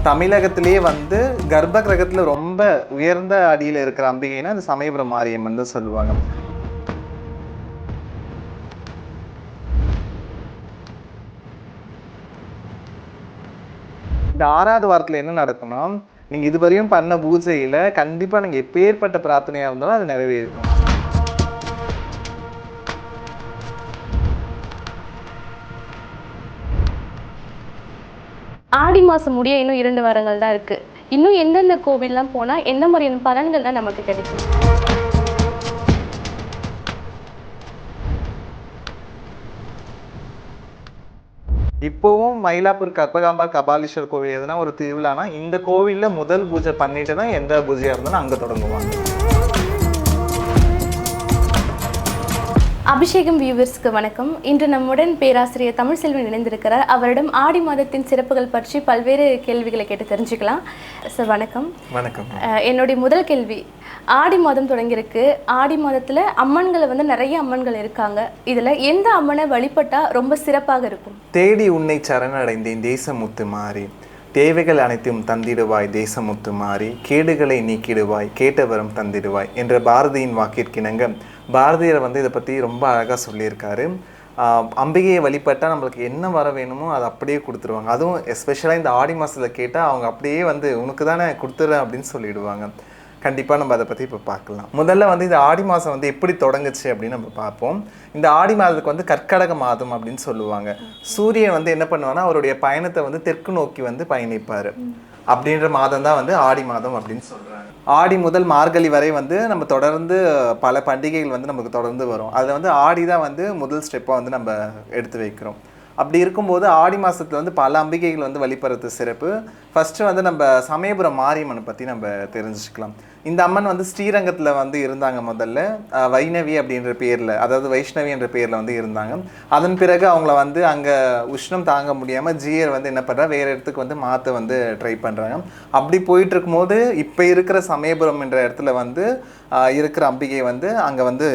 தமிழகத்திலேயே வந்து கர்ப்ப கிரகத்தில் ரொம்ப உயர்ந்த அடியில் இருக்கிற அம்பிகைன்னா அது சமயபுரம் மாரியம்மன் தான் சொல்லுவாங்க. இந்த 6வது வாரத்தில் என்ன நடக்கும்னா, நீங்கள் இதுவரையும் பண்ண பூஜையில் கண்டிப்பாக நீங்கள் எப்பேற்பட்ட பிரார்த்தனையாக இருந்தாலும் அது நிறைவேறும். ஆடி மாதம் முடிய இன்னும் 2 வாரங்கள் தான் இருக்குது. இன்னும் எந்தெந்த கோவில்லாம் போனால் எந்த மாதிரியான பலன்கள்லாம் நமக்கு கிடைக்கும்? இப்போவும் மயிலாப்பூர் கற்பகாம்பா கபாலீஸ்வர் கோவில் எதுனா ஒரு திருவிழானா இந்த கோவிலில் முதல் பூஜை பண்ணிட்டு தான் எந்த பூஜையாக இருந்தாலும் அங்கே தொடங்குவாங்க. அபிஷேகம் வியூவர்ஸ்க்கு வணக்கம். இன்று நம்முடன் பேராசிரியர் தமிழ்செல்வன் இணைந்திருக்கிறார். அவரிடம் ஆடி மாதத்தின் சிறப்புகள் பற்றி பல்வேறு கேள்விகளை கேட்டு தெரிஞ்சுக்கலாம். சார் வணக்கம். வணக்கம். என்னுடைய முதல் கேள்வி, ஆடி மாதம் தொடங்கியிருக்கு. ஆடி மாதத்தில் அம்மன்களை வந்து நிறைய அம்மன்கள் இருக்காங்க. இதில் எந்த அம்மனை வழிபட்டால் ரொம்ப சிறப்பாக இருக்கும்? தேடி உன்னை சரணடைந்தேன் தேசமுத்து மாறி, தேவைகள் அனைத்தும் தந்திடுவாய் தேசமுத்து மாறி, கேடுகளை நீக்கிடுவாய் கேட்டவரம் தந்திடுவாய் என்ற பாரதியின் வாக்கிற்கிணங்க பாரதியர் வந்து இதை பற்றி ரொம்ப அழகாக சொல்லியிருக்காரு. அம்பிகையை வழிபட்டால் நம்மளுக்கு என்ன வர வேணுமோ அதை அப்படியே கொடுத்துருவாங்க. அதுவும் எஸ்பெஷலாக இந்த ஆடி மாதத்தில் கேட்டால் அவங்க அப்படியே வந்து உனக்கு தானே கொடுத்துட்றேன் அப்படின்னு சொல்லிடுவாங்க. கண்டிப்பாக நம்ம அதை பற்றி இப்போ பார்க்கலாம். முதல்ல வந்து இந்த ஆடி மாதம் வந்து எப்படி தொடங்குச்சு அப்படின்னு நம்ம பார்ப்போம். இந்த ஆடி மாதத்துக்கு வந்து கற்கடக மாதம் அப்படின்னு சொல்லுவாங்க. சூரியன் வந்து என்ன பண்ணுவாங்கன்னா அவருடைய பயணத்தை வந்து தெற்கு நோக்கி வந்து பயணிப்பார். அப்படின்ற மாதம் தான் வந்து ஆடி மாதம் அப்படின்னு சொல்கிறாங்க. ஆடி முதல் மார்கழி வரை வந்து நம்ம தொடர்ந்து பல பண்டிகைகள் வந்து நமக்கு தொடர்ந்து வரும். அதில் வந்து ஆடி தான் வந்து முதல் ஸ்டெப்பாக வந்து நம்ம எடுத்து வைக்கிறோம். அப்படி இருக்கும்போது ஆடி மாதத்தில் வந்து பல அம்பிகைகள் வந்து வழிபடுறது சிறப்பு. ஃபஸ்ட்டு வந்து நம்ம சமயபுரம் மாரியம்மனை பற்றி நம்ம தெரிஞ்சுக்கலாம். இந்த அம்மன் வந்து ஸ்ரீரங்கத்தில் வந்து இருந்தாங்க. முதல்ல வைணவி அப்படின்ற பேரில், அதாவது வைஷ்ணவி என்ற பேரில் வந்து இருந்தாங்க. அதன் பிறகு அவங்கள வந்து அங்கே உஷ்ணம் தாங்க முடியாமல் ஜீயர் வந்து என்ன பண்ணுறா வேறு இடத்துக்கு வந்து மாற்ற வந்து ட்ரை பண்ணுறாங்க. அப்படி போயிட்டு இருக்கும்போது இப்போ இருக்கிற சமயபுரம் என்ற இடத்துல வந்து இருக்கிற அம்பிகை வந்து அங்கே வந்து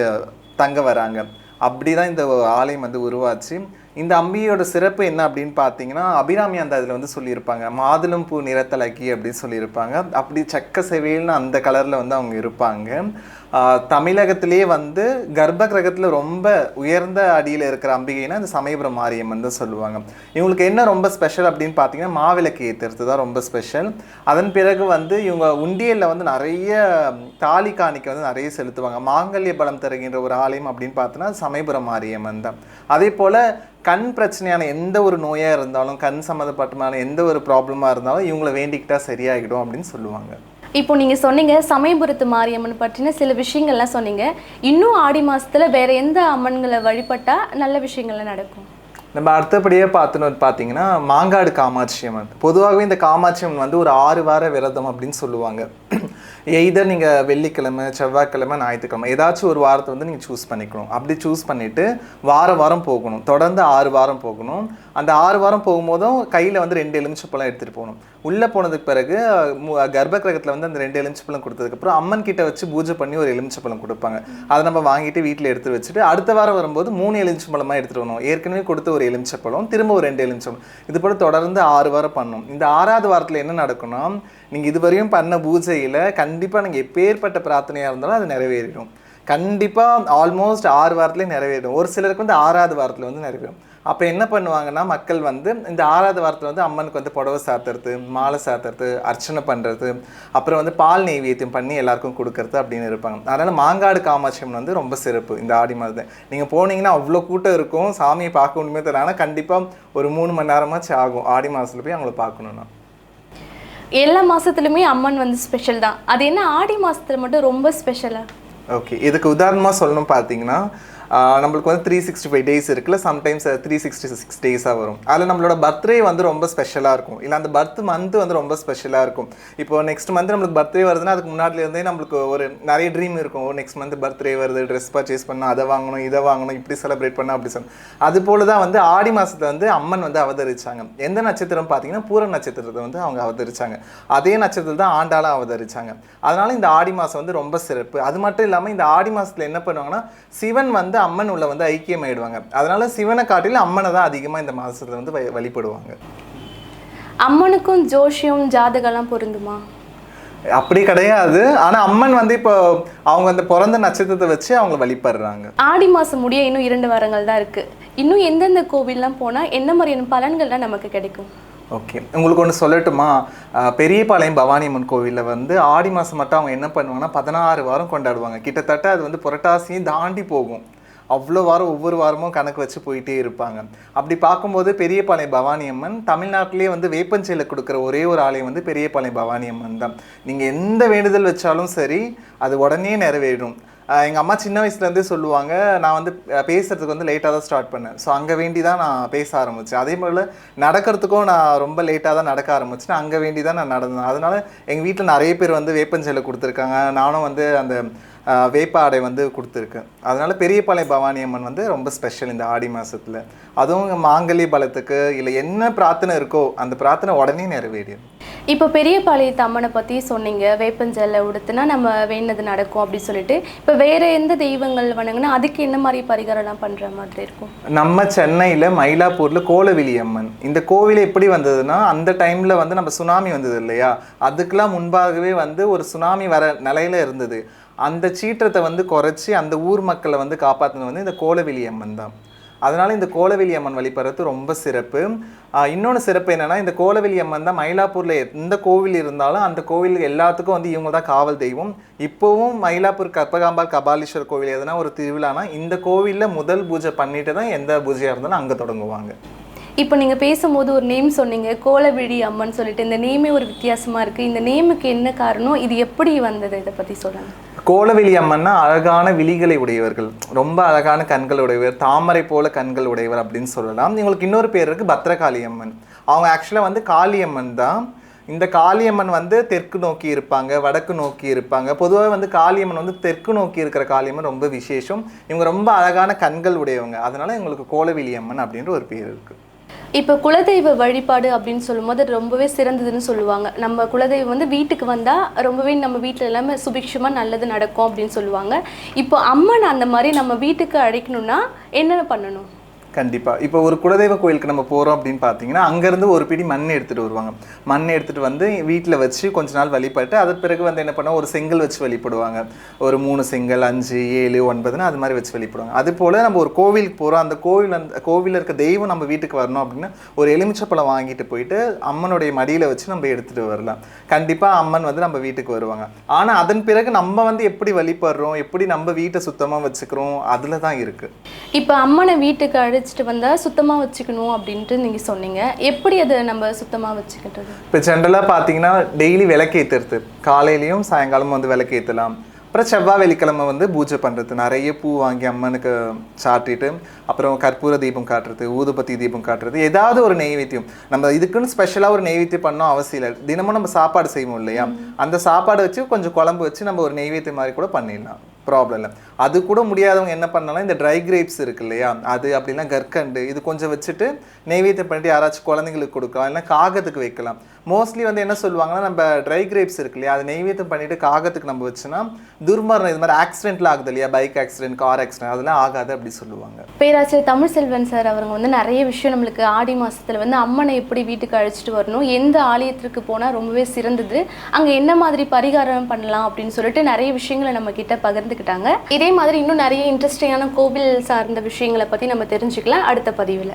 தங்க வராங்க. அப்படி தான் இந்த ஆலயம் வந்து உருவாச்சு. இந்த அம்பியோட சிறப்பு என்ன அப்படின்னு பார்த்தீங்கன்னா, அபிராமி அந்த அதில் வந்து சொல்லியிருப்பாங்க, மாதுளம் பூ நிறத்தலக்கி அப்படின்னு சொல்லியிருப்பாங்க. அப்படி சக்க செவேல்னு அந்த கலரில் வந்து அவங்க இருப்பாங்க. தமிழகத்திலே வந்து கர்ப்ப கிரகத்தில் ரொம்ப உயர்ந்த அடியில் இருக்கிற அம்பிகைன்னா அந்த சமயபுரம் மாரியம்மன் தான் சொல்லுவாங்க. இவங்களுக்கு என்ன ரொம்ப ஸ்பெஷல் அப்படின்னு பார்த்தீங்கன்னா, மாவிளக்கு ஏற்றுறது தான் ரொம்ப ஸ்பெஷல். அதன் பிறகு வந்து இவங்க உண்டியலில் வந்து நிறைய தாலி காணிக்க வந்து நிறைய செலுத்துவாங்க. மாங்கல்ய பலம் தருகின்ற ஒரு ஆலயம் அப்படின்னு பார்த்தோன்னா சமயபுரம் மாரியம்மன் தான். அதே போல் கண் பிரச்சனையான எந்த ஒரு நோயாக இருந்தாலும், கண் சம்மந்தப்பட்டமான எந்த ஒரு ப்ராப்ளமாக இருந்தாலும் இவங்களை வேண்டிக்கிட்டால் சரியாகிடும் அப்படின்னு சொல்லுவாங்க. இப்போ நீங்கள் சொன்னீங்க சமயபுரத்து மாரியம்மன் பற்றின சில விஷயங்கள்லாம் சொன்னீங்க. இன்னும் ஆடி மாதத்தில் வேறு எந்த அம்மன்களை வழிபட்டால் நல்ல விஷயங்கள்லாம் நடக்கும்? நம்ம அடுத்தபடியாக பார்த்தீங்கன்னா மாங்காடு காமாட்சி அம்மன். பொதுவாகவே இந்த காமாட்சி அம்மன் வந்து ஒரு 6 வார விரதம் அப்படின்னு சொல்லுவாங்க. எய்தர் நீங்கள் வெள்ளிக்கிழமை, செவ்வாய்க்கிழமை, ஞாயிற்றுக்கிழமை ஏதாச்சும் ஒரு வாரத்தை வந்து நீங்கள் சூஸ் பண்ணிக்கணும். அப்படி சூஸ் பண்ணிவிட்டு வாரம் போகணும். தொடர்ந்து 6 வாரம் போகணும். அந்த 6 வாரம் போகும்போதும் கையில் வந்து 2 எலுமிச்சப்பழம் எடுத்துகிட்டு போகணும். உள்ளே போனதுக்கு பிறகு கர்ப்ப கிரகத்தில் வந்து அந்த 2 எலுமிச்சப்பழம் கொடுத்ததுக்கப்புறம் அம்மன் கிட்ட வச்சு பூஜை பண்ணி ஒரு எலுமிச்சப்பழம் கொடுப்பாங்க. அதை நம்ம வாங்கிட்டு வீட்டில் எடுத்து வச்சுட்டு அடுத்த வாரம் வரும்போது 3 எலுமிச்சப்பழமாக எடுத்துகிட்டு வரணும். ஏற்கனவே கொடுத்த ஒரு எலுமிச்சப்பழம், திரும்ப ஒரு 2 எலுமிச்சப்பழம், இது போல் தொடர்ந்து 6 வாரம் பண்ணணும். இந்த 6வது வாரத்தில் என்ன நடக்கும்னா, நீங்கள் இதுவரையும் பண்ண பூஜையில் கண்டிப்பாக நீங்கள் எப்பேற்பட்ட பிரார்த்தனையாக இருந்தாலும் அது நிறைவேறிடும். கண்டிப்பாக ஆல்மோஸ்ட் 6 வாரத்துலேயே நிறைவேறும். ஒரு சிலருக்கு வந்து 6வது வாரத்தில் வந்து நிறைவேறும். அப்போ என்ன பண்ணுவாங்கன்னா, மக்கள் வந்து இந்த 6வது வாரத்தில் வந்து அம்மனுக்கு வந்து புடவை சாத்துறது, மாலை சாத்துறது, அர்ச்சனை பண்ணுறது, அப்புறம் வந்து பால் நெய்வேத்தியம் பண்ணி எல்லாருக்கும் கொடுக்கறது அப்படின்னு இருப்பாங்க. அதனால் மாங்காடு காமாட்சி அம்மன் வந்து ரொம்ப சிறப்பு இந்த ஆடி மாதம். நீங்கள் போனீங்கன்னா அவ்வளோ கூட்டம் இருக்கும், சாமியை பார்க்க ஒன்றுமே தெரியல. ஆனால் கண்டிப்பாக ஒரு 3 மணி நேரமாச்சு ஆகும் ஆடி மாதத்தில் போய் அவங்கள பார்க்கணுன்னா. எல்லா மாதத்துலையுமே அம்மன் வந்து ஸ்பெஷல் தான். அது என்ன ஆடி மாதத்தில் மட்டும் ரொம்ப ஸ்பெஷலாக? ஓகே, இதுக்கு உதாரணமாக சொல்லணும் பார்த்தீங்கன்னா, நம்மளுக்கு வந்து 365 டேஸ் இருக்குல்ல, சம்டைம்ஸ் 366 டேஸாக வரும். அதில் நம்மளோட பர்த்டே வந்து ரொம்ப ஸ்பெஷலாக இருக்கும். இல்லை அந்த பர்த் மந்த் வந்து ரொம்ப ஸ்பெஷலாக இருக்கும். இப்போ நெக்ஸ்ட் மந்த் நம்மளுக்கு பர்த்டே வருதுன்னா அதுக்கு முன்னாடிலேருந்தே நம்மளுக்கு ஒரு நிறைய ட்ரீம் இருக்கும். நெக்ஸ்ட் மந்த் பர்த்டே வருது, ட்ரெஸ் பர்ச்சேஸ் பண்ணால் அதை வாங்கணும், இதை வாங்கணும், இப்படி செலிப்ரேட் பண்ணால் அப்படி சொல்லணும். அது போல தான் வந்து ஆடி மாதத்தில் வந்து அம்மன் வந்து அவதரிச்சாங்க. எந்த நட்சத்திரம் பார்த்தீங்கன்னா பூர நட்சத்திரத்தை வந்து அவங்க அவதரிச்சாங்க. அதே நட்சத்திரத்தில் தான் ஆண்டாளாக அவதரிச்சாங்க. அதனால் இந்த ஆடி மாதம் வந்து ரொம்ப சிறப்பு. அது மட்டும் இல்லாமல் இந்த ஆடி மாதத்தில் என்ன பண்ணுவாங்கன்னா, சிவன் வந்து அம்மன் உள்ள வந்து ஐக்கியமாயிடுவாங்க. அதனால சிவனை காட்டிலும் அம்மனை தான் அதிகமாக இந்த மாதத்துல வந்து வழிபடுவாங்க. அம்மனுக்கும் ஜோஷியம் ஜாதகம்லாம் பொருந்துமா? அப்படி கிடையாது. ஆனா அம்மன் வந்து இப்போ அவங்க அந்த பிறந்த நட்சத்திரத்தை வச்சு அவங்க வழிபடுறாங்க. ஆடி மாசம் முடிய இன்னும் 2 வாரங்கள் தான் இருக்கு. இன்னும் எந்தெந்த கோவில்லாம் போனா என்ன மாதிரியான பலன்கள்லாம் நமக்கு கிடைக்கும்? ஓகே, உங்களுக்கு ஒன்று சொல்லட்டுமா? பெரியபாளையம் பவானி அம்மன் கோவிலில் வந்து ஆடி மாதம் மட்டும் அவங்க என்ன பண்ணுவாங்கன்னா 16 வாரம் கொண்டாடுவாங்க. கிட்டத்தட்ட அது வந்து புரட்டாசியும் தாண்டி போகும். அவ்வளோ வாரம் ஒவ்வொரு வாரமும் கணக்கு வச்சு போயிட்டே இருப்பாங்க. அப்படி பார்க்கும்போது பெரியபாளையம் பவானி அம்மன் தமிழ்நாட்டிலே வந்து வேப்பஞ்சேலை கொடுக்குற ஒரே ஒரு ஆலயம் வந்து பெரியபாளையம் பவானி அம்மன் தான். நீங்கள் எந்த வேண்டுதல் வச்சாலும் சரி அது உடனே நிறைவேறும். எங்கள் அம்மா சின்ன வயசுலேருந்தே சொல்லுவாங்க. நான் வந்து பேசுகிறதுக்கு வந்து லேட்டாக தான் ஸ்டார்ட் பண்ணேன். ஸோ அங்கே வேண்டி தான் நான் பேச ஆரம்பித்தேன். அதே போல் நடக்கிறதுக்கும் நான் ரொம்ப லேட்டாக தான் நடக்க ஆரம்பிச்சேன். அங்கே வேண்டி தான் நான் நடந்தேன். அதனால் எங்கள் வீட்டில் நிறைய பேர் வந்து வேப்பஞ்சேலை கொடுத்துருக்காங்க. நானும் வந்து அந்த வேப்ப ஆடை வந்து கொடுத்துருக்கேன். அதனால் பெரியபாளையம் பவானி அம்மன் வந்து ரொம்ப ஸ்பெஷல் இந்த ஆடி மாதத்தில். அதுவும் மாங்கல்ய பலத்துக்கு இல்லை என்ன பிரார்த்தனை இருக்கோ அந்த பிரார்த்தனை உடனே நிறைவேறிடும். இப்போ பெரியபாளையத்து அம்மனை பற்றி சொன்னீங்க, வேப்பஞ்சேலை உடுத்துனா நம்ம வேண்டது நடக்கும் அப்படின்னு சொல்லிட்டு. இப்போ வேற எந்த தெய்வங்கள் வணங்குனா அதுக்கு என்ன மாதிரி பரிகாரம்லாம் பண்ணுற மாதிரி இருக்கும்? நம்ம சென்னையில் மயிலாப்பூரில் கோலவிழி அம்மன். இந்த கோவில் எப்படி வந்ததுன்னா அந்த டைமில் வந்து நம்ம சுனாமி வந்தது இல்லையா, அதுக்கெலாம் முன்பாகவே வந்து ஒரு சுனாமி வர நிலையில் இருந்தது. அந்த சீற்றத்தை வந்து குறைச்சி அந்த ஊர் மக்களை வந்து காப்பாற்றினது வந்து இந்த கோலவிழி அம்மன் தான். அதனால் இந்த கோலவிழி அம்மன் வழிபடுறது ரொம்ப சிறப்பு. இன்னொன்று சிறப்பு என்னென்னா, இந்த கோலவிழி அம்மன் தான் மயிலாப்பூரில் எந்த கோவில் இருந்தாலும் அந்த கோவில் எல்லாத்துக்கும் வந்து இவங்க தான் காவல் தெய்வம். இப்போவும் மயிலாப்பூர் கற்பகாம்பாள் கபாலீஸ்வர் கோவில் எதுனா ஒரு திருவிழானா இந்த கோவிலில் முதல் பூஜை பண்ணிட்டு தான் எந்த பூஜையாக இருந்தாலும் அங்கே தொடங்குவாங்க. இப்போ நீங்கள் பேசும்போது ஒரு நேம் சொன்னீங்க, கோலவிழி அம்மன் சொல்லிட்டு. இந்த நேமே ஒரு வித்தியாசமாக இருக்குது. இந்த நேமுக்கு என்ன காரணம்? இது எப்படி வந்தது? இதை பற்றி சொல்லுங்கள். கோலவிழி அம்மன்னா அழகான விழிகளை உடையவர்கள், ரொம்ப அழகான கண்கள் உடையவர், தாமரை போல கண்கள் உடையவர் அப்படின்னு சொல்லலாம். இவங்களுக்கு இன்னொரு பேர் இருக்குது, பத்ரகாளி அம்மன். அவங்க ஆக்சுவலாக வந்து காளியம்மன் தான். இந்த காளியம்மன் வந்து தெற்கு நோக்கி இருப்பாங்க, வடக்கு நோக்கி இருப்பாங்க. பொதுவாக வந்து காளியம்மன் வந்து தெற்கு நோக்கி இருக்கிற காளியம்மன் ரொம்ப விசேஷம். இவங்க ரொம்ப அழகான கண்கள் உடையவங்க. அதனால இவங்களுக்கு கோலவிழி அம்மன் அப்படின்ற ஒரு பேர் இருக்குது. இப்போ குலதெய்வ வழிபாடு அப்படின்னு சொல்லும்போது ரொம்பவே சிறந்ததுன்னு சொல்லுவாங்க. நம்ம குலதெய்வம் வந்து வீட்டுக்கு வந்தால் ரொம்பவே நம்ம வீட்டில் எல்லாமே சுபிக்ஷமாக நல்லது நடக்கும் அப்படின்னு சொல்லுவாங்க. இப்போ அம்மன் அந்த மாதிரி நம்ம வீட்டுக்கு அழைக்கணும்னா என்னென்ன பண்ணணும்? கண்டிப்பாக. இப்போ ஒரு குலதெய்வ கோயிலுக்கு நம்ம போகிறோம் அப்படின்னு பார்த்தீங்கன்னா அங்கேருந்து ஒரு பிடி மண் எடுத்துகிட்டு வருவாங்க. மண் எடுத்துகிட்டு வந்து வீட்டில் வச்சு கொஞ்ச நாள் வழிபட்டு அதற்கு பிறகு வந்து என்ன பண்ணுவோம், ஒரு செங்கல் வச்சு வழிபடுவாங்க. ஒரு 3 செங்கல், 5, 7, 9 அது மாதிரி வச்சு வழிபடுவாங்க. அது போல் நம்ம ஒரு கோவிலுக்கு போகிறோம், அந்த கோவிலில் இருக்க தெய்வம் நம்ம வீட்டுக்கு வரணும் அப்படின்னா ஒரு எலுமிச்சப்பழம் வாங்கிட்டு போயிட்டு அம்மனுடைய மடியில் வச்சு நம்ம எடுத்துகிட்டு வரலாம். கண்டிப்பாக அம்மன் வந்து நம்ம வீட்டுக்கு வருவாங்க. ஆனால் அதன் பிறகு நம்ம வந்து எப்படி வழிபடுறோம், எப்படி நம்ம வீட்டை சுத்தமாக வச்சுக்கிறோம் அதில் தான் இருக்குது. இப்போ அம்மனை வீட்டுக்கு அழைச்சிட்டு வந்தால் சுத்தமாக வச்சுக்கணும் அப்படின்ட்டு நீங்கள் சொன்னீங்க. எப்படி அதை நம்ம சுத்தமாக வச்சுக்கிட்டது? இப்போ ஜென்ரலாக பார்த்தீங்கன்னா டெய்லி விளக்கேற்றுறது, காலையிலையும் சாயங்காலமும் வந்து விளக்கேற்றலாம். அப்புறம் செவ்வாய் வெள்ளிக்கிழமை வந்து பூஜை பண்ணுறது, நிறைய பூ வாங்கி அம்மனுக்கு சாட்டிட்டு அப்புறம் கற்பூர தீபம் காட்டுறது, ஊதுபத்தி தீபம் காட்டுறது, ஏதாவது ஒரு நெய்வேத்தியம். நம்ம இதுக்குன்னு ஸ்பெஷலாக ஒரு நெய்வேத்தியம் பண்ணோம் அவசியம் இல்லை. தினமும் நம்ம சாப்பாடு செய்வோம் இல்லையா, அந்த சாப்பாடை வச்சு கொஞ்சம் குழம்பு வச்சு நம்ம ஒரு நெய்வேத்தியம் மாதிரி கூட பண்ணிடலாம், ப்ராப்ளம் இல்லை. அது கூட முடியாதவங்க என்ன பண்ணலாம், இந்த ட்ரை கிரேப்ஸ் இருக்கு இல்லையா, அது அப்படின்னா கற்கண்டு இது கொஞ்சம் வச்சுட்டு நெய்வேத்தியம் பண்ணிட்டு யாராச்சும் குழந்தைங்களுக்கு கொடுக்கலாம், இல்லைன்னா காகத்துக்கு வைக்கலாம். மோஸ்ட்லி வந்து என்ன சொல்லுவாங்கன்னா, நம்ம ட்ரை கிரேப்ஸ் இருக்கு இல்லையா, அது நெய்வேத்தியம் பண்ணிட்டு காகத்துக்கு நம்ம வச்சுன்னா துர்மரணம், இது மாதிரி ஆக்சிடென்ட்லாம் ஆகுது இல்லையா, பைக் ஆக்சிடென்ட், கார் ஆக்சிடென்ட், அதெல்லாம் ஆகாது அப்படி சொல்லுவாங்க. பேராசிரியர் தமிழ்செல்வன் சார் அவங்க வந்து நிறைய விஷயம் நம்மளுக்கு ஆடி மாதத்தில் வந்து அம்மனை எப்படி வீட்டுக்கு அழைச்சிட்டு வரணும், எந்த ஆலயத்திற்கு போனால் ரொம்பவே சிறந்தது, அங்கே என்ன மாதிரி பரிகாரம் பண்ணலாம் அப்படின்னு சொல்லிட்டு நிறைய விஷயங்களை நம்ம கிட்ட பகிர்ந்துக்கிட்டாங்க. இதே மாதிரி இன்னும் நிறைய இன்ட்ரெஸ்டிங்கான கோவில் சார்ந்த விஷயங்களை பற்றி நம்ம தெரிஞ்சுக்கலாம் அடுத்த பதிவில்.